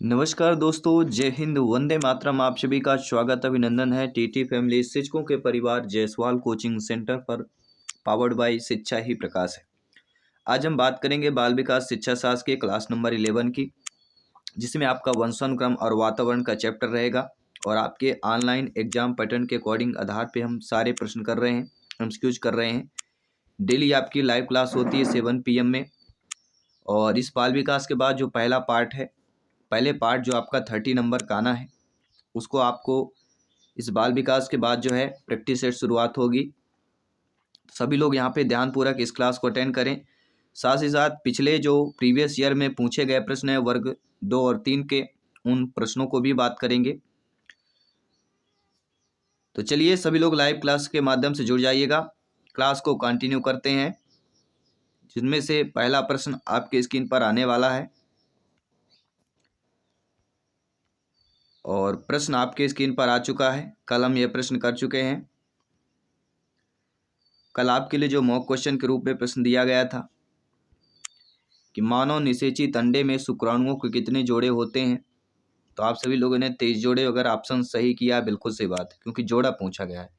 नमस्कार दोस्तों, जय हिंद, वंदे मातरम। आप सभी का स्वागत अभिनंदन है टीटी फैमिली शिक्षकों के परिवार जायसवाल कोचिंग सेंटर पर, पावर्ड बाय शिक्षा ही प्रकाश है। आज हम बात करेंगे बाल विकास शिक्षा शास्त्र के क्लास नंबर 11 की, जिसमें आपका वंशानुक्रम और वातावरण का चैप्टर रहेगा। और आपके ऑनलाइन एग्जाम पैटर्न के अकॉर्डिंग आधार पे हम सारे प्रश्न कर रहे हैं, एमसीक्यूज कर रहे हैं। डेली आपकी लाइव क्लास होती है 7 PM में। और इस बाल विकास के बाद जो पहला पार्ट है, पहले पार्ट जो आपका 30 नंबर का आना है, उसको आपको इस बाल विकास के बाद जो है प्रैक्टिस सेट शुरुआत होगी। सभी लोग यहाँ पे ध्यानपूर्वक इस क्लास को अटेंड करें। साथ ही साथ पिछले जो प्रीवियस ईयर में पूछे गए प्रश्न है वर्ग 2 और 3 के, उन प्रश्नों को भी बात करेंगे। तो चलिए सभी लोग लाइव क्लास के माध्यम से जुड़ जाइएगा। क्लास को कंटिन्यू करते हैं, जिनमें से पहला प्रश्न आपके स्क्रीन पर आने वाला है। और प्रश्न आपके स्क्रीन पर आ चुका है। कल हम यह प्रश्न कर चुके हैं। कल आपके लिए जो मॉक क्वेश्चन के रूप में प्रश्न दिया गया था कि मानव निषेचित अंडे में शुक्राणुओं के कितने जोड़े होते हैं, तो आप सभी लोगों ने 23 जोड़े अगर ऑप्शन सही किया, बिल्कुल सही बात है, क्योंकि जोड़ा पूछा गया है।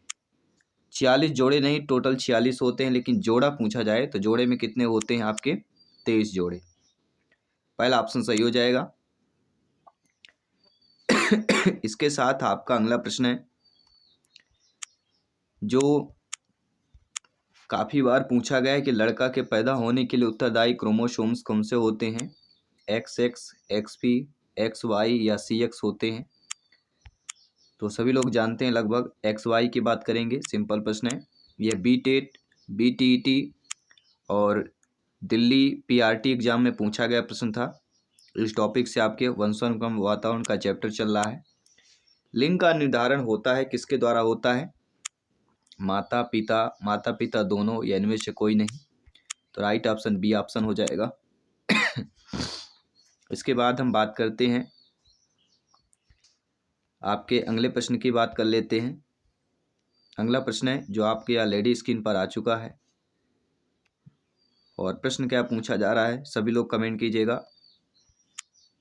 46 जोड़े नहीं, टोटल 46 होते हैं, लेकिन जोड़ा पूछा जाए तो जोड़े में कितने होते हैं आपके? 23 जोड़े। पहला ऑप्शन सही हो जाएगा। इसके साथ आपका अगला प्रश्न है, जो काफ़ी बार पूछा गया है कि लड़का के पैदा होने के लिए उत्तरदायी क्रोमोसोम्स कौन से होते हैं? XX, XP, XY या CX होते हैं। तो सभी लोग जानते हैं, लगभग XY की बात करेंगे। सिंपल प्रश्न है यह। BTET, BTET और दिल्ली PRT एग्जाम में पूछा गया प्रश्न था। इस टॉपिक से आपके वंशानुक्रम वातावरण का चैप्टर चल रहा है। लिंग का निर्धारण होता है किसके द्वारा होता है? माता पिता दोनों या इनमें से कोई नहीं। तो राइट ऑप्शन बी ऑप्शन हो जाएगा। इसके बाद हम बात करते हैं, आपके अगले प्रश्न की बात कर लेते हैं। अगला प्रश्न है जो आपके यहाँ लेडी स्क्रीन पर आ चुका है। और प्रश्न क्या पूछा जा रहा है, सभी लोग कमेंट कीजिएगा।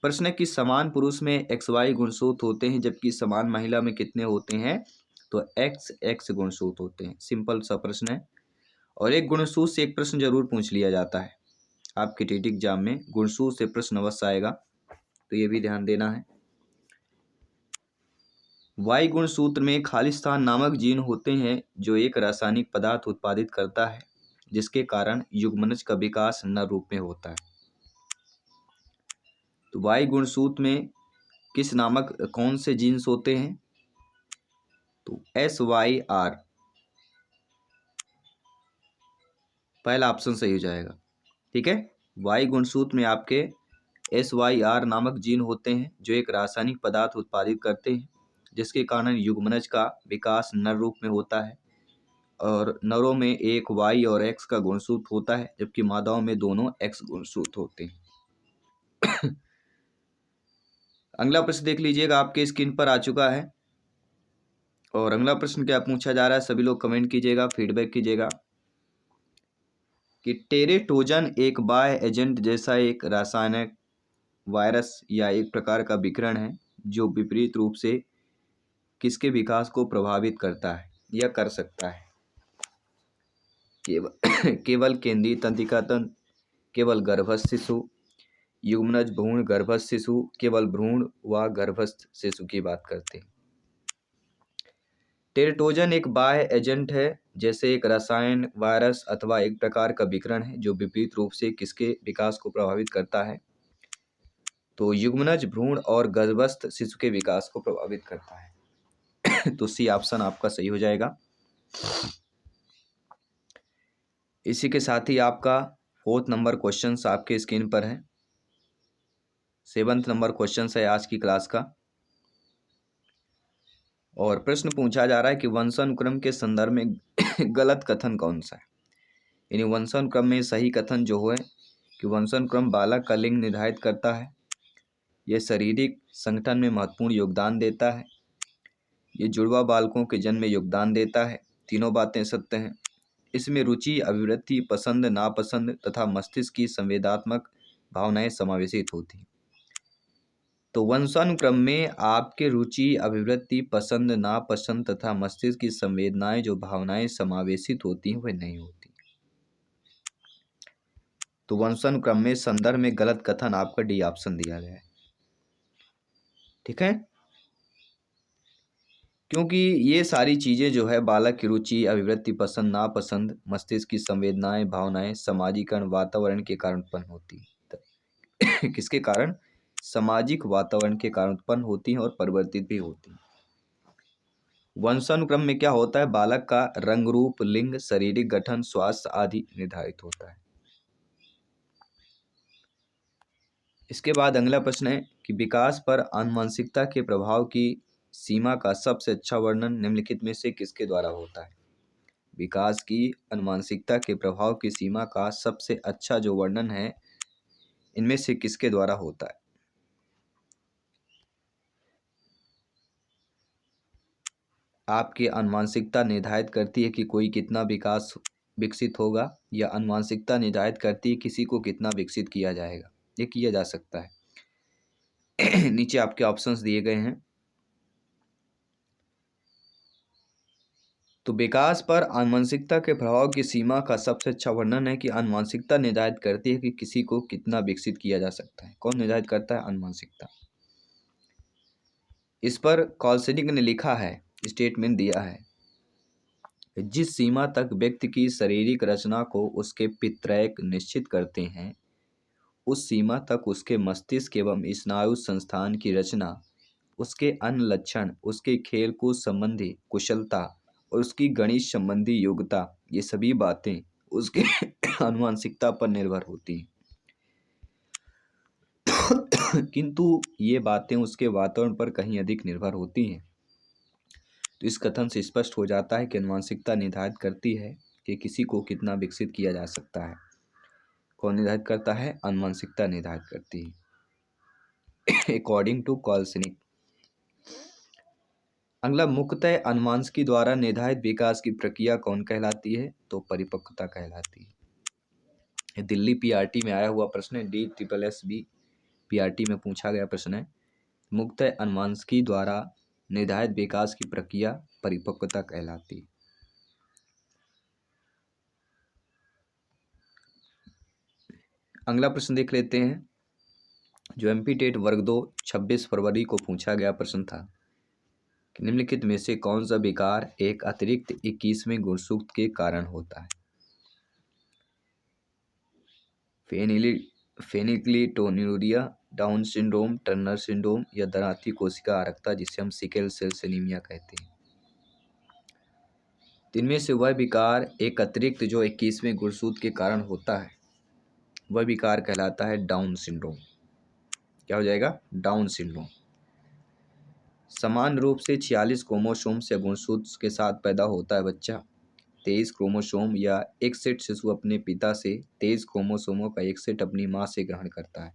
प्रश्न है कि समान पुरुष में XY गुणसूत्र होते हैं, जबकि समान महिला में कितने होते हैं? तो XX गुणसूत्र होते हैं। सिंपल सा प्रश्न है। और एक गुणसूत्र से एक प्रश्न जरूर पूछ लिया जाता है आपके टीटी एग्जाम में। गुणसूत्र से प्रश्न अवश्य आएगा, तो ये भी ध्यान देना है। Y गुणसूत्र में खालिस्तान नामक जीन होते हैं, जो एक रासायनिक पदार्थ उत्पादित करता है, जिसके कारण युग्मनज का विकास नर रूप में होता है। तो Y गुणसूत्र में किस नामक कौन से जीन्स होते हैं? तो SYR, पहला ऑप्शन सही हो जाएगा। ठीक है, Y गुणसूत्र में आपके SYR नामक जीन होते हैं, जो एक रासायनिक पदार्थ उत्पादित करते हैं, जिसके कारण युग्मनज का विकास नर रूप में होता है। और नरों में एक Y और X का गुणसूत्र होता है, जबकि मादाओं में दोनों X गुणसूत्र होते हैं। अगला प्रश्न देख लीजिएगा, आपके स्क्रीन पर आ चुका है। और अगला प्रश्न क्या पूछा जा रहा है, सभी लोग कमेंट कीजिएगा, फीडबैक कीजिएगा कि टेरेटोजन एक बाह्य एजेंट जैसा एक रासायनिक वायरस या एक प्रकार का विकिरण है, जो विपरीत रूप से किसके विकास को प्रभावित करता है या कर सकता है? केवल केंद्रीय तंत्रिका तंत्र, केवल गर्भस्थ शिशु, युग्मनज भ्रूण गर्भस्थ शिशु, केवल भ्रूण व गर्भस्थ शिशु की बात करते हैं। टेरेटोजन एक बाह्य एजेंट है, जैसे एक रसायन, वायरस अथवा एक प्रकार का विकिरण है, जो विपरीत रूप से किसके विकास को प्रभावित करता है? तो युग्मनज भ्रूण और गर्भस्थ शिशु के विकास को प्रभावित करता है। तो सी ऑप्शन आपका सही हो जाएगा। इसी के साथ ही आपका 4th नंबर क्वेश्चन आपके स्क्रीन पर है। 7th नंबर क्वेश्चन है आज की क्लास का। और प्रश्न पूछा जा रहा है कि वंशानुक्रम के संदर्भ में गलत कथन कौन सा है? यानी वंशानुक्रम में सही कथन जो है कि वंशानुक्रम बालक का लिंग निर्धारित करता है, यह शारीरिक संगठन में महत्वपूर्ण योगदान देता है, ये जुड़वा बालकों के जन्म में योगदान देता है। तीनों बातें सत्य हैं। इसमें रुचि, अभिवृत्ति, पसंद, नापसंद तथा मस्तिष्क की संवेदनात्मक भावनाएं समावेशित होती हैं। तो वंशानुक्रम में आपके रुचि, अभिवृत्ति, पसंद, नापसंद तथा मस्तिष्क की संवेदनाएं जो भावनाएं समावेशित होती हैं वह नहीं होती। तो वंशानुक्रम में संदर्भ में गलत कथन आपका डी ऑप्शन दिया गया है। ठीक है, क्योंकि ये सारी चीज़ें जो है बालक की रुचि, अभिवृत्ति, पसंद, नापसंद, मस्तिष्क की संवेदनाएं, भावनाएं, सामाजिकरण, वातावरण के कारण उत्पन्न होती हैं। किसके कारण? सामाजिक वातावरण के कारण उत्पन्न होती हैं और परिवर्तित भी होती हैं। वंशानुक्रम में क्या होता है? बालक का रंग, रूप, लिंग, शारीरिक गठन, स्वास्थ्य आदि निर्धारित होता है। इसके बाद अगला प्रश्न है कि विकास पर आनुवंशिकता के प्रभाव की सीमा का सबसे अच्छा वर्णन निम्नलिखित में से किसके द्वारा होता है? विकास की आनुवंशिकता के प्रभाव की सीमा का सबसे अच्छा जो वर्णन है इनमें से किसके द्वारा होता है? आपकी आनुवंशिकता निर्धारित करती है कि कोई कितना विकसित होगा, या आनुवंशिकता निर्धारित करती है किसी को कितना विकसित किया जाएगा। ये किया जा सकता है। नीचे आपके ऑप्शंस दिए गए हैं। तो विकास पर आनुवंशिकता के प्रभाव की सीमा का सबसे अच्छा वर्णन है कि आनुवंशिकता निर्धारित करती है कि किसी को कितना विकसित किया जा सकता है। कौन निर्धारित करता है? आनुवंशिकता। इस पर कॉल्सनिक ने लिखा है, स्टेटमेंट दिया है, जिस सीमा तक व्यक्ति की शारीरिक रचना को उसके पितृक निश्चित करते हैं, उस सीमा तक उसके मस्तिष्क एवं स्नायु संस्थान की रचना, उसके अन्य लक्षण, उसके खेल कूद संबंधी कुशलता और उसकी गणित संबंधी योग्यता, ये सभी बातें उसके आनुवंशिकता पर निर्भर होती हैं। किंतु ये बातें उसके वातावरण पर कहीं अधिक निर्भर होती हैं। तो इस कथन से स्पष्ट हो जाता है कि आनुवंशिकता निर्धारित करती है कि किसी को कितना विकसित किया जा सकता है। कौन निर्धारित करता है? आनुवंशिकता निर्धारित करती है, अकॉर्डिंग टू कॉल्सनिक। अगला, मुख्यतः अनुवांशिकी द्वारा निर्धारित विकास की प्रक्रिया कौन कहलाती है? तो परिपक्वता कहलाती है। ये दिल्ली पीआरटी में आया हुआ प्रश्न है, DSSB पीआरटी में पूछा गया प्रश्न है। मुख्यतः अनुवांशिकी द्वारा निर्धारित विकास की प्रक्रिया परिपक्वता कहलाती है। अगला प्रश्न देख लेते हैं, जो MP टेट वर्ग 2 26 फरवरी को पूछा गया प्रश्न था कि निम्नलिखित में से कौन सा विकार एक अतिरिक्त 21वें गुणसूत्र के कारण होता है? फेनिक्लिटोन्यूरिया, डाउन सिंड्रोम, टर्नर सिंड्रोम या दरांती कोशिका आरक्ता, जिसे हम सिकल सेल एनीमिया कहते हैं। इनमें से वह विकार एक अतिरिक्त जो 21वें गुणसूत्र के कारण होता है वह विकार कहलाता है डाउन सिंड्रोम। क्या हो जाएगा? Down syndrome. समान रूप से 46 क्रोमोसोम से गुणसूत्र के साथ पैदा होता है बच्चा। 23 क्रोमोसोम या एक सेट शिशु अपने पिता से, 23 क्रोमोसोमों का एक सेट अपनी माँ से ग्रहण करता है।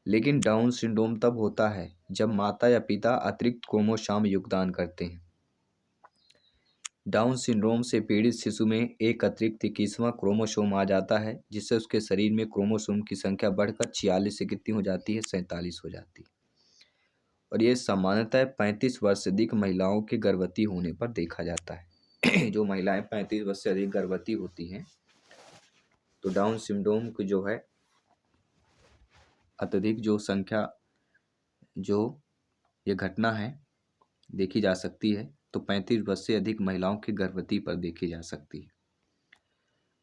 लेकिन डाउन सिंड्रोम तब होता है जब माता या पिता अतिरिक्त क्रोमोसोम योगदान करते हैं। डाउन सिंड्रोम से पीड़ित शिशु में एक अतिरिक्त 21वां क्रोमोसोम आ जाता है, जिससे उसके शरीर में क्रोमोसोम की संख्या बढ़कर 46 से कितनी हो जाती है? 47 हो जाती है। और ये सामान्यतः 35 वर्ष से अधिक महिलाओं के गर्भवती होने पर देखा जाता है। जो महिलाएं 35 वर्ष से अधिक गर्भवती होती हैं तो डाउन सिंड्रोम की जो है अत्यधिक जो संख्या, जो ये घटना है देखी जा सकती है, तो 35 वर्ष से अधिक महिलाओं की गर्भवती पर देखी जा सकती है।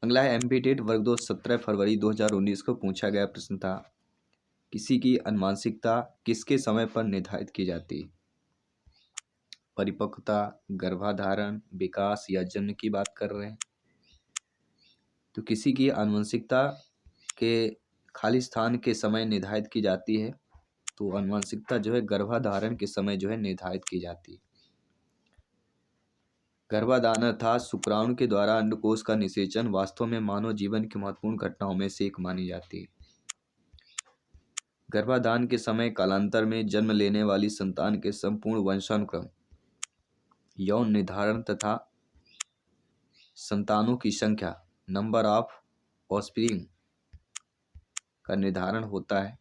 अगला है MP टेट वर्ग 2 17 फरवरी 2019 को पूछा गया प्रश्न था, किसी की आनुवंशिकता किसके समय पर निर्धारित की जाती है? परिपक्वता, गर्भाधारण, विकास या जन्म की बात कर रहे हैं। तो किसी की आनुवंशिकता के खाली स्थान के समय निर्धारित की जाती है, तो आनुवंशिकता जो है गर्भाधारण के समय जो है निर्धारित की जाती है। गर्भाधारण अर्थात शुक्राणु के द्वारा अंडकोश का निषेचन वास्तव में मानव जीवन की महत्वपूर्ण घटनाओं में से एक मानी जाती है। गर्भाधान के समय कालांतर में जन्म लेने वाली संतान के संपूर्ण वंशानुक्रम, यौन निर्धारण तथा संतानों की संख्या, नंबर ऑफ ऑफस्प्रिंग का निर्धारण होता है।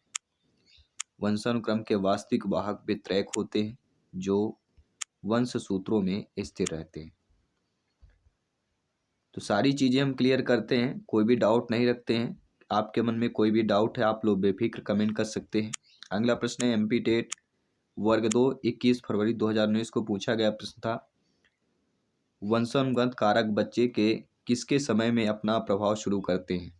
वंशानुक्रम के वास्तविक वाहक वे ट्रैक होते हैं जो वंश सूत्रों में स्थिर रहते हैं। तो सारी चीज़ें हम क्लियर करते हैं, कोई भी डाउट नहीं रखते हैं। आपके मन में कोई भी डाउट है आप लोग बेफिक्र कमेंट कर सकते हैं। अगला प्रश्न है MP टेट वर्ग 2 21 फरवरी 2019 को पूछा गया प्रश्न था, वंशानुगत कारक बच्चे के किसके समय में अपना प्रभाव शुरू करते हैं।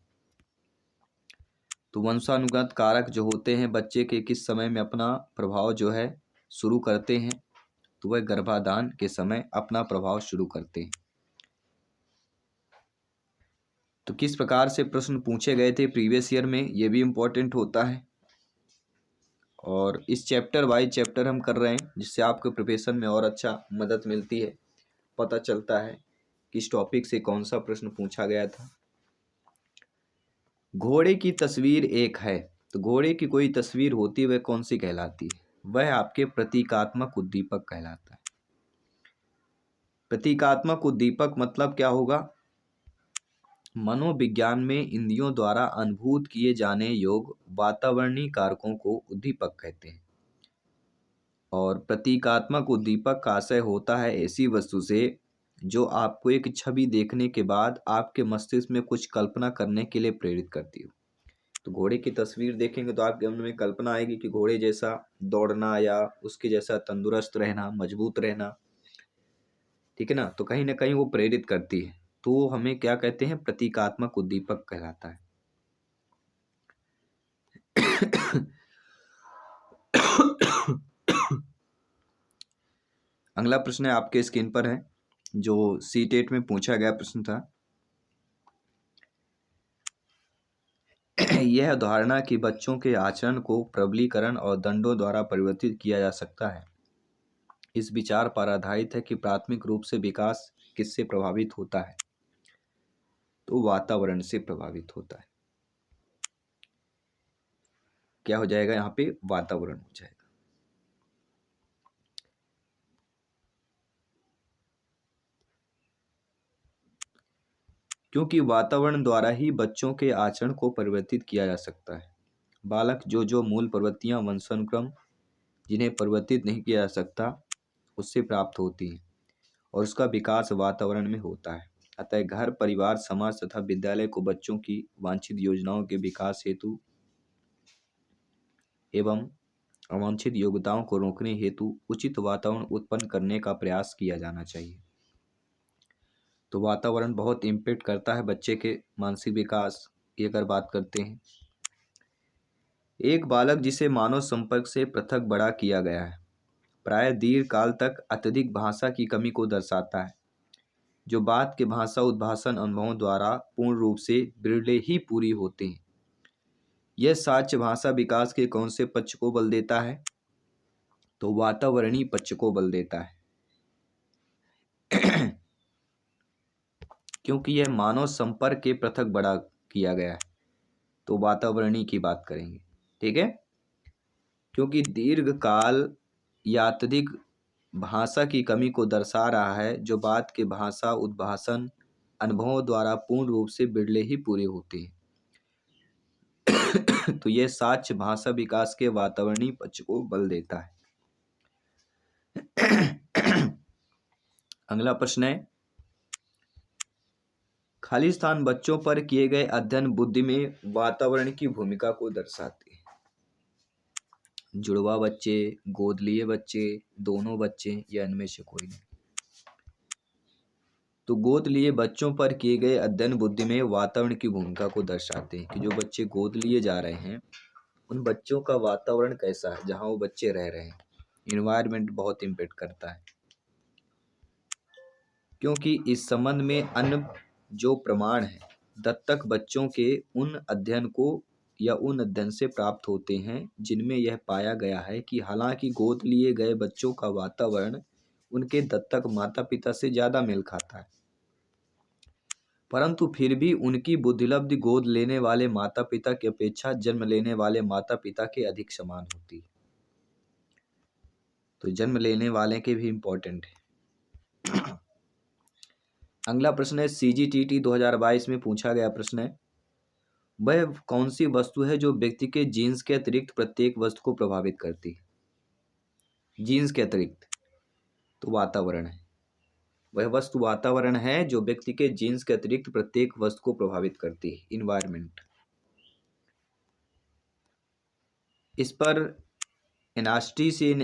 तो वंशानुगत कारक जो होते हैं बच्चे के किस समय में अपना प्रभाव जो है शुरू करते हैं, तो वह गर्भाधान के समय अपना प्रभाव शुरू करते हैं। तो किस प्रकार से प्रश्न पूछे गए थे प्रीवियस ईयर में, ये भी इम्पोर्टेंट होता है। और इस चैप्टर वाइज चैप्टर हम कर रहे हैं जिससे आपको प्रिपरेशन में और अच्छा मदद मिलती है, पता चलता है किस टॉपिक से कौन सा प्रश्न पूछा गया था। घोड़े की तस्वीर एक है, तो घोड़े की कोई तस्वीर होती है वह कौन सी कहलाती है, वह आपके प्रतीकात्मक उद्दीपक कहलाता है। प्रतीकात्मक उद्दीपक मतलब क्या होगा, मनोविज्ञान में इंद्रियों द्वारा अनुभूत किए जाने योग्य वातावरणीय कारकों को उद्दीपक कहते हैं। और प्रतीकात्मक उद्दीपक का आशय होता है ऐसी वस्तु से जो आपको एक छवि देखने के बाद आपके मस्तिष्क में कुछ कल्पना करने के लिए प्रेरित करती हो। तो घोड़े की तस्वीर देखेंगे तो आपके मन में कल्पना आएगी कि घोड़े जैसा दौड़ना या उसके जैसा तंदुरुस्त रहना, मजबूत रहना, ठीक है ना। तो कहीं ना कहीं वो प्रेरित करती है, तो हमें क्या कहते हैं, प्रतीकात्मक उद्दीपक कहलाता है। अगला प्रश्न है आपके स्क्रीन पर है, जो C-टेट में पूछा गया प्रश्न था। यह धारणा कि बच्चों के आचरण को प्रबलीकरण और दंडों द्वारा परिवर्तित किया जा सकता है, इस विचार पर आधारित है कि प्राथमिक रूप से विकास किससे प्रभावित होता है, तो वातावरण से प्रभावित होता है। क्या हो जाएगा यहाँ पे, वातावरण हो जाएगा। क्योंकि वातावरण द्वारा ही बच्चों के आचरण को परिवर्तित किया जा सकता है। बालक जो मूल प्रवृत्तियां वंशानुक्रम जिन्हें परिवर्तित नहीं किया जा सकता उससे प्राप्त होती हैं और उसका विकास वातावरण में होता है। अतः घर, परिवार, समाज तथा विद्यालय को बच्चों की वांछित योजनाओं के विकास हेतु एवं अवांछित योग्यताओं को रोकने हेतु उचित वातावरण उत्पन्न करने का प्रयास किया जाना चाहिए। तो वातावरण बहुत इम्पैक्ट करता है बच्चे के मानसिक विकास की अगर बात करते हैं। एक बालक जिसे मानव संपर्क से पृथक बड़ा किया गया है प्राय दीर्घ काल तक अत्यधिक भाषा की कमी को दर्शाता है, जो बात के भाषा उद्भाषण अनुभवों द्वारा पूर्ण रूप से बिरले ही पूरी होते हैं। यह साक्ष्य भाषा विकास के कौन से पक्ष को बल देता है, तो वातावरणीय पक्ष को बल देता है। क्योंकि यह मानव संपर्क के पृथक बड़ा किया गया है, तो वातावरणीय की बात करेंगे, ठीक है। क्योंकि दीर्घ काल या अत्यधिक भाषा की कमी को दर्शा रहा है, जो बात के भाषा उद्भाषण अनुभवों द्वारा पूर्ण रूप से बिरले ही पूरे होते हैं। तो यह साक्ष्य भाषा विकास के वातावरणीय पक्ष को बल देता है। अगला प्रश्न है, खाली स्थान बच्चों पर किए गए अध्ययन बुद्धि में वातावरण की भूमिका को दर्शाते हैं। जुड़वा बच्चे, गोद लिए बच्चे, दोनों बच्चे या इनमें से कोई नहीं। तो गोद लिए बच्चों पर किए गए अध्ययन बुद्धि में वातावरण की भूमिका को दर्शाते हैं कि जो बच्चे गोद लिए जा रहे हैं उन बच्चों का वातावरण कैसा है, जहाँ वो बच्चे रह रहे हैं। इन्वायरमेंट बहुत इम्पैक्ट करता है, क्योंकि इस संबंध में अन्य जो प्रमाण है दत्तक बच्चों के उन अध्ययन को या उन अध्ययन से प्राप्त होते हैं जिनमें यह पाया गया है कि हालांकि गोद लिए गए बच्चों का वातावरण उनके दत्तक माता पिता से ज़्यादा मेल खाता है, परंतु फिर भी उनकी बुद्धिलब्धि गोद लेने वाले माता पिता की अपेक्षा जन्म लेने वाले माता पिता के अधिक समान होती है। तो जन्म लेने वाले के भी इम्पोर्टेंट है। अगला प्रश्न है CGTT 2022 में पूछा गया प्रश्न है, वह कौन सी वस्तु है जो व्यक्ति के जीन्स के अतिरिक्त प्रत्येक वस्तु को प्रभावित करती है? जीन्स के अतिरिक्त तो वातावरण है। वह वस्तु वातावरण है जो व्यक्ति के जीन्स के अतिरिक्त प्रत्येक वस्तु को प्रभावित करती है, इन्वायरमेंट। इस पर एनास्टासी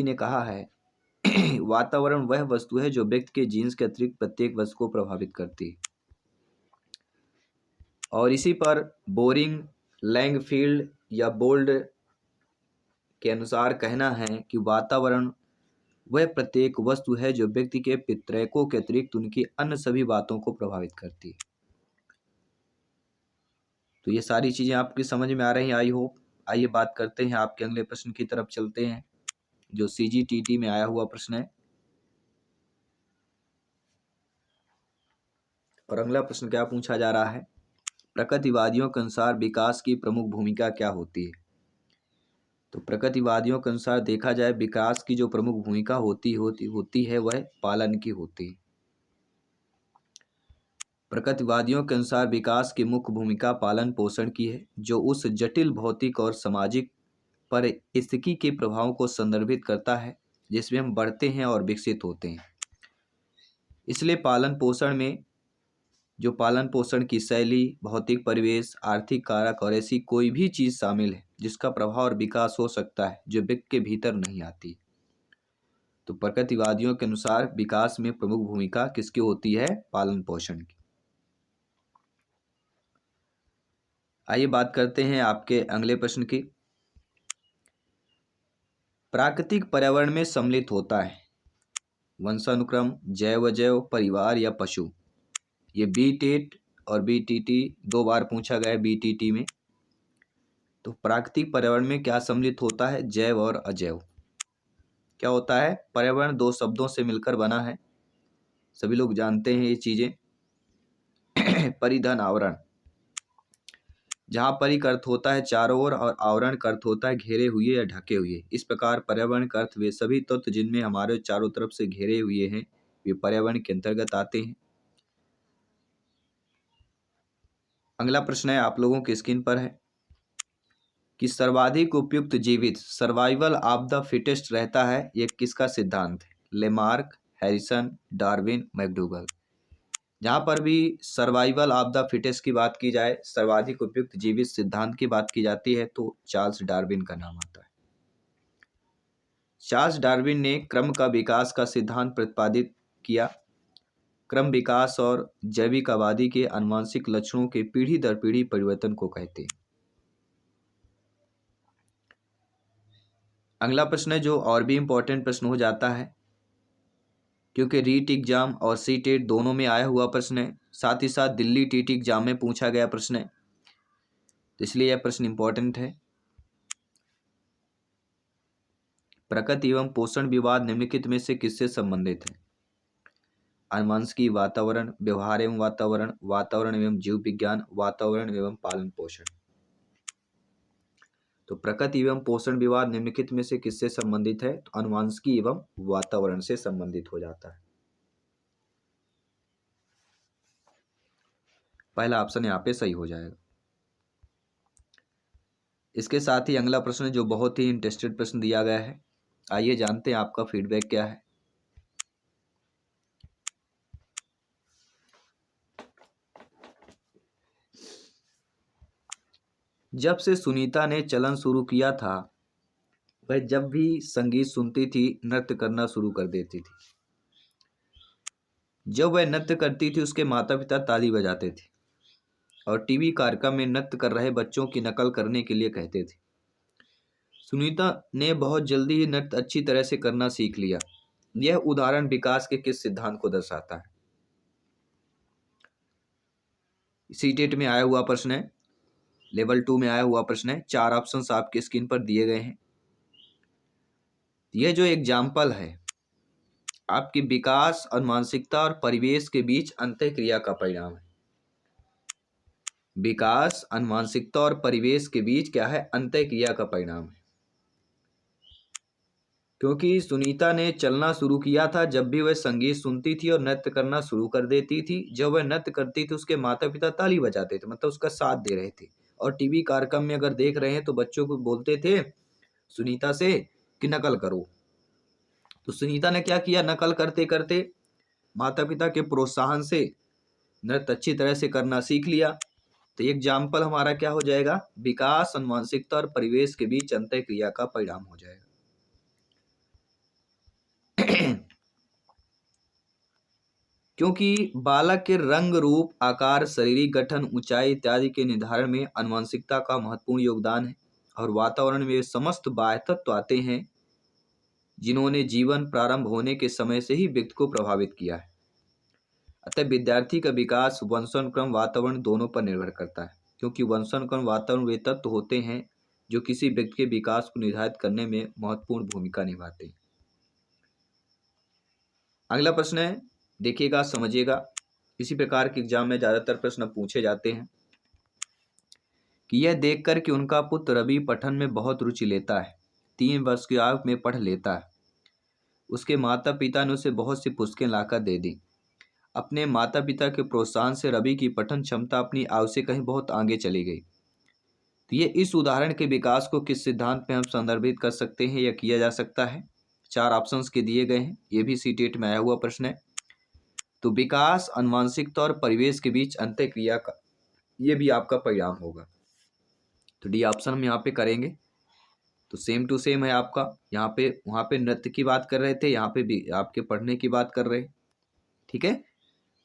ने कहा है वातावरण वह वस्तु है जो व्यक्ति के जीन्स के अतिरिक्त प्रत्येक वस्तु को प्रभावित करती है। और इसी पर बोरिंग, लैंगफील्ड या बोल्ड के अनुसार कहना है कि वातावरण वह प्रत्येक वस्तु है जो व्यक्ति के पितृकों के अतिरिक्त उनकी अन्य सभी बातों को प्रभावित करती है। तो ये सारी चीजें आपकी समझ में आ रही हैं, आई होप। आइए बात करते हैं आपके अगले प्रश्न की तरफ चलते हैं, जो CGTT में आया हुआ प्रश्न है। और अगला प्रश्न क्या पूछा जा रहा है? प्रकृतिवादियों के अनुसार विकास की प्रमुख भूमिका क्या होती है? तो प्रकृतिवादियों के अनुसार देखा जाए विकास की जो प्रमुख भूमिका होती है वह पालन की होती है। प्रकृतिवादियों के अनुसार विकास की मुख्य भूमिका पालन पोषण की है, जो उस जटिल भौतिक और सामाजिक परिस्थिति के प्रभावों को संदर्भित करता है जिसमें हम बढ़ते हैं और विकसित होते हैं। इसलिए पालन पोषण में जो पालन पोषण की शैली, भौतिक परिवेश, आर्थिक कारक और ऐसी कोई भी चीज शामिल है जिसका प्रभाव और विकास हो सकता है जो व्यक्ति के भीतर नहीं आती। तो प्रकृतिवादियों के अनुसार विकास में प्रमुख भूमिका किसकी होती है? पालन पोषण की। आइए बात करते हैं आपके अगले प्रश्न की। प्राकृतिक पर्यावरण में सम्मिलित होता है वंशानुक्रम, जैव अजैव, परिवार या पशु। ये BTET और BTT 2 बार पूछा गया है BTT में। तो प्राकृतिक पर्यावरण में क्या सम्मिलित होता है? जैव और अजैव। क्या होता है? पर्यावरण 2 शब्दों से मिलकर बना है, सभी लोग जानते हैं ये चीजें। परिधन, आवरण, जहाँ परि का अर्थ होता है चारों ओर और आवरण का अर्थ होता है घेरे हुए या ढके हुए। इस प्रकार पर्यावरण का अर्थ वे सभी तत्व जिनमें हमारे चारों तरफ से घेरे हुए हैं वे पर्यावरण के अंतर्गत आते हैं। अगला प्रश्न है आप लोगों की स्क्रीन पर है कि सर्वाधिक उपयुक्त जीवित, सर्वाइवल ऑफ द फिटेस्ट रहता है, यह किसका सिद्धांत है? Lamarck, Harrison, Darwin, McDougall. जहाँ पर भी सर्वाइवल ऑफ द फिटेस्ट की बात की जाए, सर्वाधिक उपयुक्त जीवित सिद्धांत की बात की जाती है तो चार्ल्स डार्विन का नाम आता है। चार्ल्स डार्विन ने क्रम का विकास का सिद्धांत प्रतिपादित किया। क्रम विकास और जैविक आबादी के आनुवंशिक लक्षणों के पीढ़ी दर पीढ़ी परिवर्तन को कहते हैं। अगला प्रश्न है जो और भी इंपॉर्टेंट प्रश्न हो जाता है, क्योंकि रीट एग्जाम और CTET दोनों में आया हुआ प्रश्न है, साथ ही साथ दिल्ली TT एग्जाम में पूछा गया प्रश्न है, तो इसलिए यह प्रश्न इंपॉर्टेंट है। प्रकृति एवं पोषण विवाद निम्नलिखित में से किससे संबंधित है? आनुवंशिकी, वातावरण, व्यवहार एवं वातावरण, वातावरण एवं जीव विज्ञान, वातावरण एवं पालन पोषण। तो प्रकृति एवं पोषण विवाद निम्नलिखित में से किससे संबंधित है? तो आनुवंशिकी एवं वातावरण से संबंधित हो जाता है। पहला ऑप्शन यहाँ पे सही हो जाएगा। इसके साथ ही अगला प्रश्न जो बहुत ही इंटरेस्टेड प्रश्न दिया गया है, आइए जानते हैं आपका फीडबैक क्या है। जब से सुनीता ने चलन शुरू किया था वह जब भी संगीत सुनती थी नृत्य करना शुरू कर देती थी। जब वह नृत्य करती थी उसके माता पिता ताली बजाते थे और टीवी कार्यक्रम में नृत्य कर रहे बच्चों की नकल करने के लिए कहते थे। सुनीता ने बहुत जल्दी ही नृत्य अच्छी तरह से करना सीख लिया। यह उदाहरण विकास के किस सिद्धांत को दर्शाता है? CTET में आया हुआ प्रश्न है, लेवल 2 में आया हुआ प्रश्न है। 4 ऑप्शंस आपके स्क्रीन पर दिए गए हैं। यह जो एग्जाम्पल है आपकी विकास और मानसिकता और परिवेश के बीच अंतःक्रिया का परिणाम है। विकास, अनुवांशिकता और परिवेश के बीच क्या है? अंतःक्रिया का परिणाम है। क्योंकि सुनीता ने चलना शुरू किया था जब भी वह संगीत सुनती थी और नृत्य करना शुरू कर देती थी। जब वह नृत्य करती थी उसके माता पिता ताली बजाते थे, मतलब उसका साथ दे रहे थे। और टीवी कार्यक्रम में अगर देख रहे हैं तो बच्चों को बोलते थे सुनीता से कि नकल करो। तो सुनीता ने क्या किया, नकल करते करते माता पिता के प्रोत्साहन से नृत्य अच्छी तरह से करना सीख लिया। तो एग्जाम्पल हमारा क्या हो जाएगा, विकास, अनुवांशिकता और परिवेश के बीच अंतः क्रिया का परिणाम हो जाएगा। क्योंकि बालक के रंग, रूप, आकार, शारीरिक गठन, ऊंचाई इत्यादि के निर्धारण में अनुवांशिकता का महत्वपूर्ण योगदान है और वातावरण में समस्त बाह्य तत्व आते हैं जिन्होंने जीवन प्रारंभ होने के समय से ही व्यक्ति को प्रभावित किया है। अतः विद्यार्थी का विकास वंशानुक्रम, वातावरण दोनों पर निर्भर करता है, क्योंकि वंशानुक्रम, वातावरण वे तत्व होते हैं जो किसी व्यक्ति के विकास को निर्धारित करने में महत्वपूर्ण भूमिका निभाते हैं। अगला प्रश्न है, देखिएगा, समझिएगा। इसी प्रकार के एग्जाम में ज्यादातर प्रश्न पूछे जाते हैं कि यह देखकर कि उनका पुत्र रवि पठन में बहुत रुचि लेता है, 3 वर्ष की आयु में पढ़ लेता है, उसके माता पिता ने उसे बहुत सी पुस्तकें लाकर दे दी। अपने माता पिता के प्रोत्साहन से रवि की पठन क्षमता अपनी आयु से कहीं बहुत आगे चली गई। तो ये इस उदाहरण के विकास को किस सिद्धांत में हम संदर्भित कर सकते हैं या किया जा सकता है? 4 ऑप्शंस के दिए गए हैं। ये भी सीटेट में आया हुआ प्रश्न है। तो विकास, अनुवांशिकता और परिवेश के बीच अंतःक्रिया का ये भी आपका परिणाम होगा। तो डी ऑप्शन हम यहाँ पे करेंगे। तो सेम टू सेम है आपका। यहाँ पे वहाँ पे नृत्य की बात कर रहे थे, यहाँ पे भी आपके पढ़ने की बात कर रहे हैं। ठीक है।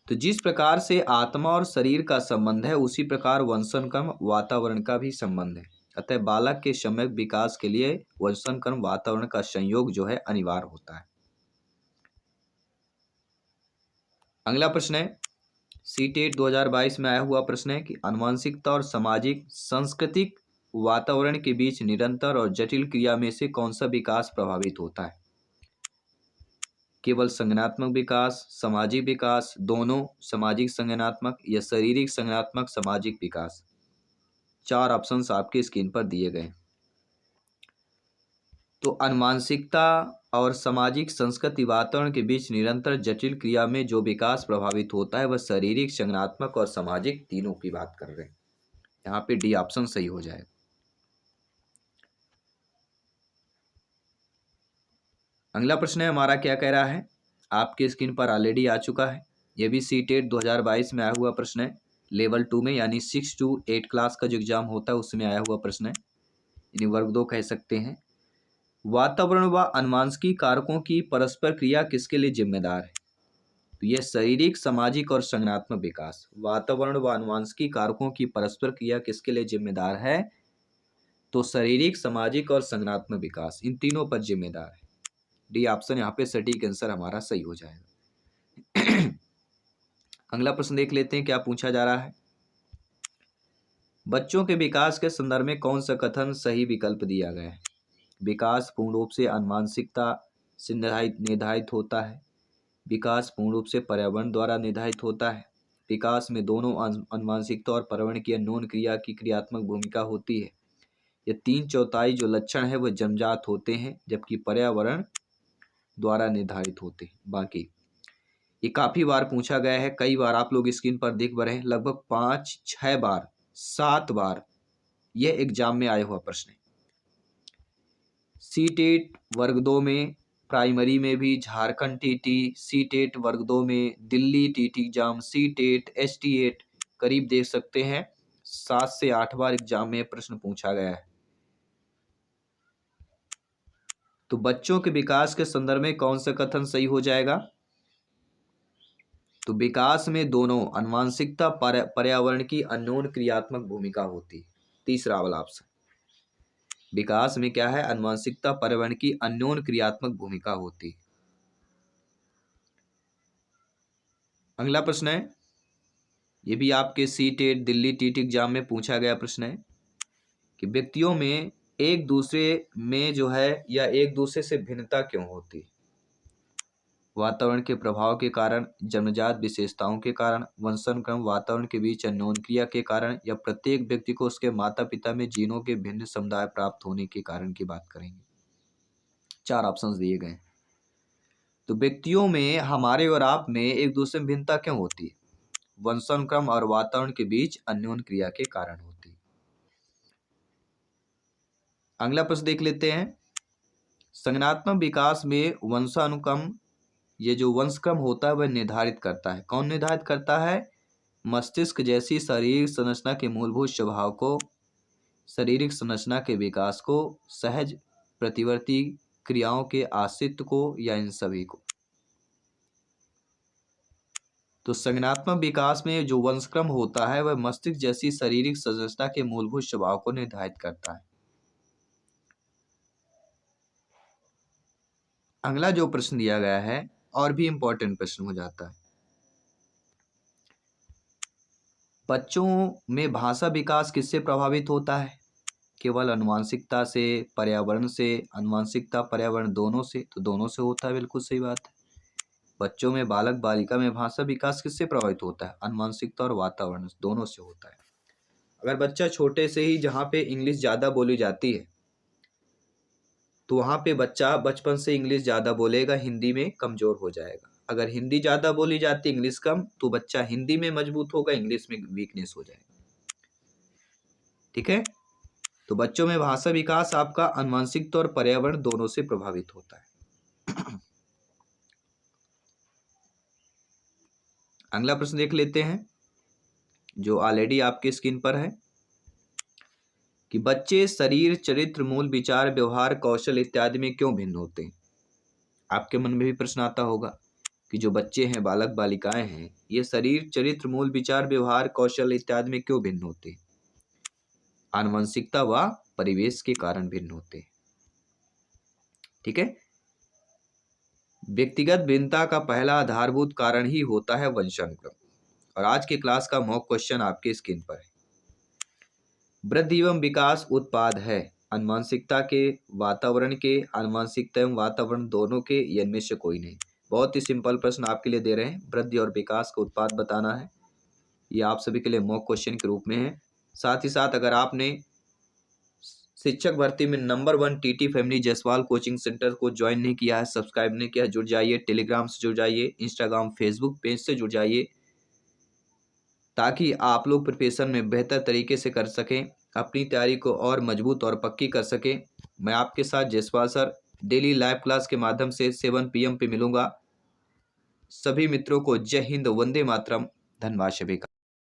तो जिस प्रकार से आत्मा और शरीर का संबंध है उसी प्रकार वंशानुक्रम, वातावरण का भी संबंध है। अतः बालक के सम्यक विकास के लिए वंशानुक्रम, वातावरण का संयोग जो है अनिवार्य होता है। अगला प्रश्न है, सीटेट 2022 में आया हुआ प्रश्न है कि अनुवांशिकता और सामाजिक सांस्कृतिक वातावरण के बीच निरंतर और जटिल क्रिया में से कौन सा विकास प्रभावित होता है? केवल संज्ञानात्मक विकास, सामाजिक विकास, दोनों, सामाजिक संज्ञानात्मक या शारीरिक संज्ञानात्मक सामाजिक विकास? 4 ऑप्शंस आपके स्क्रीन पर दिए गए। तो अनुवांशिकता और सामाजिक संस्कृति वातावरण के बीच निरंतर जटिल क्रिया में जो विकास प्रभावित होता है वह शारीरिक, संज्ञानात्मक और सामाजिक तीनों की बात कर रहे हैं। यहाँ पे डी ऑप्शन सही हो जाएगा। अगला प्रश्न है हमारा, क्या कह रहा है, आपके स्क्रीन पर ऑलरेडी आ चुका है। यह भी सीटेट 2022 में आया हुआ प्रश्न है। लेवल 2 में यानी 6 to 8 क्लास का जो एग्जाम होता है उसमें आया हुआ प्रश्न है, यानी वर्ग 2 कह सकते हैं। वातावरण व अनुवांशिकी कारकों की परस्पर क्रिया किसके लिए जिम्मेदार है? तो यह शारीरिक, सामाजिक और संज्ञानात्मक विकास। वातावरण व अनुवांशिकी कारकों की परस्पर क्रिया किसके लिए जिम्मेदार है? तो शारीरिक, सामाजिक और संज्ञानात्मक विकास, इन तीनों पर जिम्मेदार है। डी ऑप्शन यहाँ पे सटीक आंसर हमारा सही हो जाएगा। अगला प्रश्न देख लेते हैं क्या पूछा जा रहा है। बच्चों के विकास के संदर्भ में कौन सा कथन सही विकल्प दिया गया है? विकास पूर्ण रूप से अनुवांशिकता से निर्धारित होता है। विकास पूर्ण रूप से पर्यावरण द्वारा निर्धारित होता है। विकास में दोनों अनुवांशिकता और पर्यावरण की अन्योन्य क्रिया की क्रियात्मक भूमिका होती है। ये 3/4 जो लक्षण है वह जन्मजात होते हैं जबकि पर्यावरण द्वारा निर्धारित होते हैं। बाकी ये काफी बार पूछा गया है, कई बार आप लोग स्क्रीन पर देख रहे हैं, लगभग 5-6 बार, 7 बार यह एग्जाम में आया हुआ प्रश्न है। सीटेट वर्ग 2 में, प्राइमरी में भी, झारखंड टीटी, सीटेट वर्ग 2 में, दिल्ली टीटी एग्जाम, सीटेट, एसटीएट, करीब देख सकते हैं 7 से 8 बार एग्जाम में प्रश्न पूछा गया है। तो बच्चों के विकास के संदर्भ में कौन सा कथन सही हो जाएगा? तो विकास में दोनों अनुवांशिकता, पर्यावरण की अन्योन्य क्रियात्मक भूमिका होती है। तीसरा वाला ऑप्शन, विकास में क्या है, अनुवांशिकता, पर्यावरण की अन्योन्य क्रियात्मक भूमिका होती है। अगला प्रश्न है, ये भी आपके सीटेट, दिल्ली टीटी एग्जाम में पूछा गया प्रश्न है कि व्यक्तियों में एक दूसरे में जो है या एक दूसरे से भिन्नता क्यों होती है? वातावरण के प्रभाव के कारण, जन्मजात विशेषताओं के कारण, वंशानुक्रम, वातावरण के बीच अन्योन्य क्रिया के कारण, या प्रत्येक व्यक्ति को उसके माता पिता में जीनों के भिन्न समुदाय प्राप्त होने के कारण की बात करेंगे। 4 ऑप्शंस दिए गए हैं। तो व्यक्तियों में, हमारे और आप में एक दूसरे में भिन्नता क्यों होती है? वंशानुक्रम और वातावरण के बीच अन्योन्य क्रिया के कारण होती है। अगला प्रश्न देख लेते हैं। संज्ञानात्मक विकास में वंशानुक्रम, ये जो वंशक्रम होता है वह निर्धारित करता है। कौन निर्धारित करता है? मस्तिष्क जैसी शारीरिक संरचना के मूलभूत स्वभाव को, शारीरिक संरचना के विकास को, सहज प्रतिवर्ती क्रियाओं के अस्तित्व को, या इन सभी को। तो संज्ञानात्मक विकास में जो वंशक्रम होता है वह मस्तिष्क जैसी शारीरिक संरचना के मूलभूत स्वभाव को निर्धारित करता है। अगला जो प्रश्न दिया गया है और भी इंपॉर्टेंट प्रश्न हो जाता है। बच्चों में भाषा विकास किससे प्रभावित होता है? केवल आनुवंशिकता से, पर्यावरण से? आनुवंशिकता पर्यावरण दोनों से? तो दोनों से होता है, बिल्कुल सही बात है। बच्चों में, बालक बालिका में भाषा विकास किससे प्रभावित होता है? आनुवंशिकता और वातावरण दोनों से होता है। अगर बच्चा छोटे से ही जहाँ पे इंग्लिश ज़्यादा बोली जाती है तो वहाँ पे बच्चा बचपन से इंग्लिश ज़्यादा बोलेगा, हिंदी में कमज़ोर हो जाएगा। अगर हिंदी ज़्यादा बोली जाती, इंग्लिश कम, तो बच्चा हिंदी में मजबूत होगा, इंग्लिश में वीकनेस हो जाएगा। ठीक है। तो बच्चों में भाषा विकास आपका आनुवंशिकता और पर्यावरण दोनों से प्रभावित होता है। अगला प्रश्न देख लेते हैं जो ऑलरेडी आपके स्क्रीन पर है कि बच्चे शरीर, चरित्र, मूल, विचार, व्यवहार, कौशल इत्यादि में क्यों भिन्न होते हैं? आपके मन में भी प्रश्न आता होगा कि जो बच्चे हैं, बालक बालिकाएं हैं, ये शरीर, चरित्र, मूल, विचार, व्यवहार, कौशल इत्यादि में क्यों भिन्न होते हैं? आनुवंशिकता व परिवेश के कारण भिन्न होते हैं। ठीक है। व्यक्तिगत भिन्नता का पहला आधारभूत कारण ही होता है वंशानुक्रम। और आज के क्लास का मॉक क्वेश्चन आपके स्क्रीन पर है। वृद्धि एवं विकास उत्पाद है आनुवंशिकता के, वातावरण के? आनुवंशिकता एवं वातावरण दोनों के, या इनमें से कोई नहीं? बहुत ही सिंपल प्रश्न आपके लिए दे रहे हैं। वृद्धि और विकास का उत्पाद बताना है। ये आप सभी के लिए मॉक क्वेश्चन के रूप में है। साथ ही साथ अगर आपने शिक्षक भर्ती में number 1 TT family Jaiswal coaching centre को ज्वाइन नहीं किया है, सब्सक्राइब नहीं किया है, जुड़ जाइए। टेलीग्राम से जुड़ जाइए, इंस्टाग्राम, फेसबुक पेज से जुड़ जाइए, ताकि आप लोग प्रिपरेशन में बेहतर तरीके से कर सकें, अपनी तैयारी को और मजबूत और पक्की कर सकें। मैं आपके साथ Jaiswal sir daily live class के माध्यम से 7 PM पे मिलूंगा। सभी मित्रों को जय हिंद, वंदे मातरम, धन्यवाद सभी का।